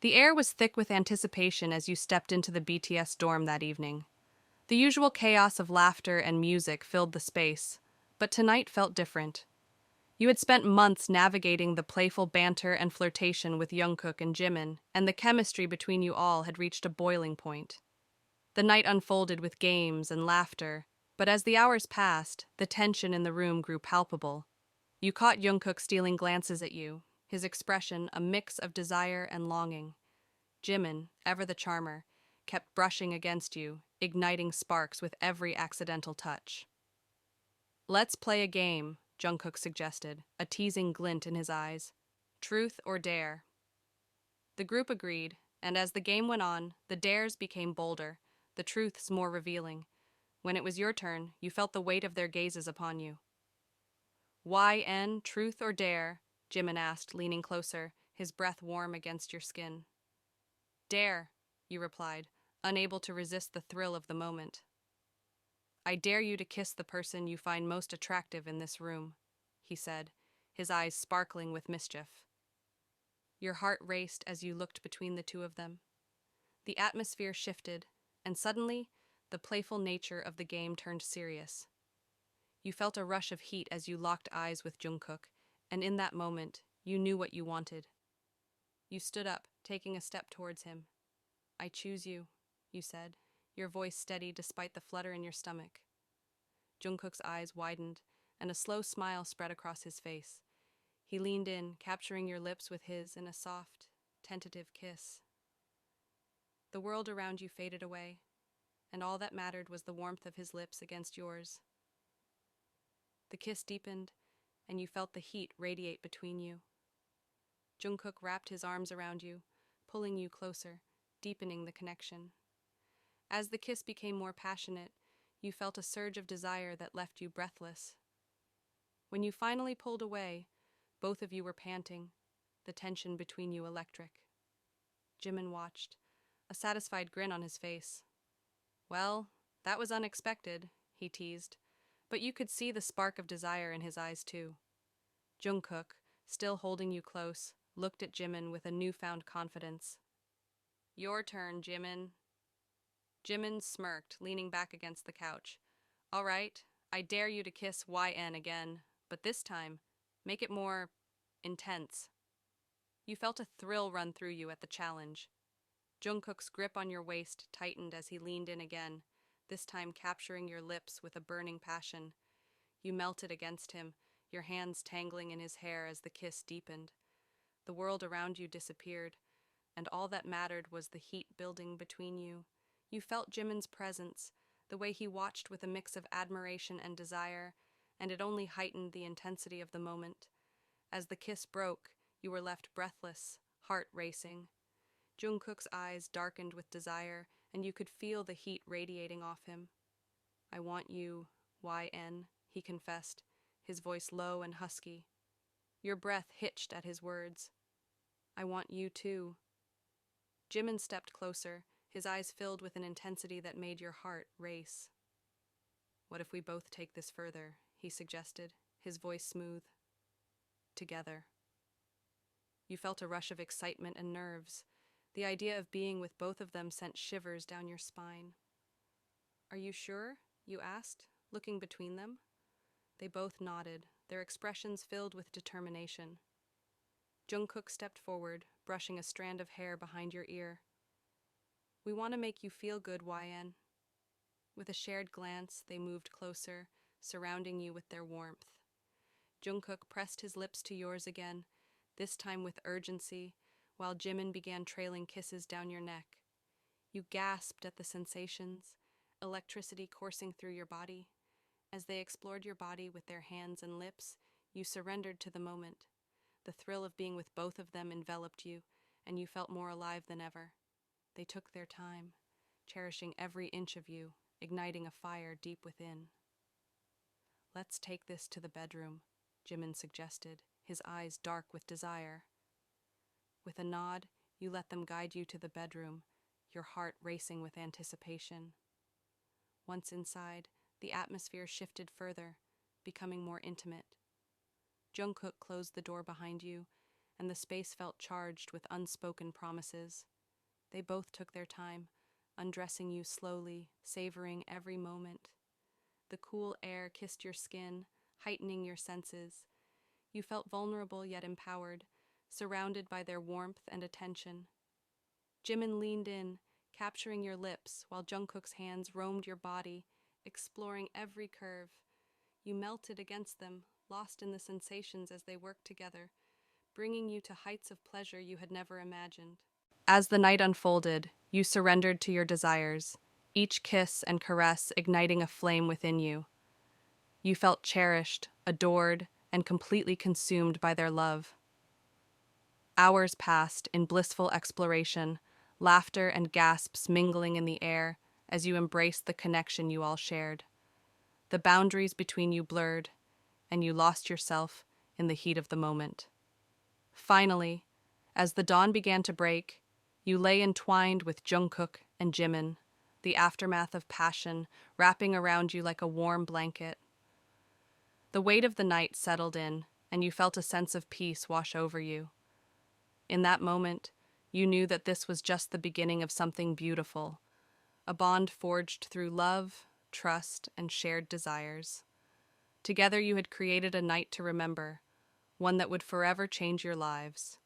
The air was thick with anticipation as you stepped into the BTS dorm that evening. The usual chaos of laughter and music filled the space, but tonight felt different. You had spent months navigating the playful banter and flirtation with Jungkook and Jimin, and the chemistry between you all had reached a boiling point. The night unfolded with games and laughter, but as the hours passed, the tension in the room grew palpable. You caught Jungkook stealing glances at you, his expression a mix of desire and longing. Jimin, ever the charmer, kept brushing against you, igniting sparks with every accidental touch. "Let's play a game," Jungkook suggested, a teasing glint in his eyes. "Truth or dare?" The group agreed, and as the game went on, the dares became bolder, the truths more revealing. When it was your turn, you felt the weight of their gazes upon you. "YN, truth or dare?" Jimin asked, leaning closer, his breath warm against your skin. "Dare," you replied, unable to resist the thrill of the moment. "I dare you to kiss the person you find most attractive in this room," he said, his eyes sparkling with mischief. Your heart raced as you looked between the two of them. The atmosphere shifted, and suddenly, the playful nature of the game turned serious. You felt a rush of heat as you locked eyes with Jungkook, and in that moment, you knew what you wanted. You stood up, taking a step towards him. "I choose you," you said, your voice steady despite the flutter in your stomach. Jungkook's eyes widened, and a slow smile spread across his face. He leaned in, capturing your lips with his in a soft, tentative kiss. The world around you faded away, and all that mattered was the warmth of his lips against yours. The kiss deepened, and you felt the heat radiate between you. Jungkook wrapped his arms around you, pulling you closer, deepening the connection. As the kiss became more passionate, you felt a surge of desire that left you breathless. When you finally pulled away, both of you were panting, the tension between you electric. Jimin watched, a satisfied grin on his face. "Well, that was unexpected," he teased, but you could see the spark of desire in his eyes too. Jungkook, still holding you close, looked at Jimin with a newfound confidence. "Your turn, Jimin." Jimin smirked, leaning back against the couch. "All right, I dare you to kiss YN again, but this time, make it more intense." You felt a thrill run through you at the challenge. Jungkook's grip on your waist tightened as he leaned in again, this time capturing your lips with a burning passion. You melted against him, your hands tangling in his hair as the kiss deepened. The world around you disappeared, and all that mattered was the heat building between you. You felt Jimin's presence, the way he watched with a mix of admiration and desire, and it only heightened the intensity of the moment. As the kiss broke, you were left breathless, heart racing. Jungkook's eyes darkened with desire, and you could feel the heat radiating off him. "I want you, YN," he confessed, his voice low and husky. Your breath hitched at his words. "I want you too." Jimin stepped closer, his eyes filled with an intensity that made your heart race. "What if we both take this further?" he suggested, his voice smooth. "Together." You felt a rush of excitement and nerves. The idea of being with both of them sent shivers down your spine. "Are you sure?" you asked, looking between them. They both nodded, their expressions filled with determination. Jungkook stepped forward, brushing a strand of hair behind your ear. "We want to make you feel good, YN." With a shared glance, they moved closer, surrounding you with their warmth. Jungkook pressed his lips to yours again, this time with urgency, while Jimin began trailing kisses down your neck. You gasped at the sensations, electricity coursing through your body. As they explored your body with their hands and lips, you surrendered to the moment. The thrill of being with both of them enveloped you, and you felt more alive than ever. They took their time, cherishing every inch of you, igniting a fire deep within. "Let's take this to the bedroom," Jimin suggested, his eyes dark with desire. With a nod, you let them guide you to the bedroom, your heart racing with anticipation. Once inside, the atmosphere shifted further, becoming more intimate. Jungkook closed the door behind you, and the space felt charged with unspoken promises. They both took their time, undressing you slowly, savoring every moment. The cool air kissed your skin, heightening your senses. You felt vulnerable yet empowered, surrounded by their warmth and attention. Jimin leaned in, capturing your lips, while Jungkook's hands roamed your body, exploring every curve. You melted against them, lost in the sensations as they worked together, bringing you to heights of pleasure you had never imagined. As the night unfolded, you surrendered to your desires, each kiss and caress igniting a flame within you. You felt cherished, adored, and completely consumed by their love. Hours passed in blissful exploration, laughter and gasps mingling in the air as you embraced the connection you all shared. The boundaries between you blurred, and you lost yourself in the heat of the moment. Finally, as the dawn began to break, you lay entwined with Jungkook and Jimin, the aftermath of passion wrapping around you like a warm blanket. The weight of the night settled in, and you felt a sense of peace wash over you. In that moment, you knew that this was just the beginning of something beautiful, a bond forged through love, trust, and shared desires. Together you had created a night to remember, one that would forever change your lives.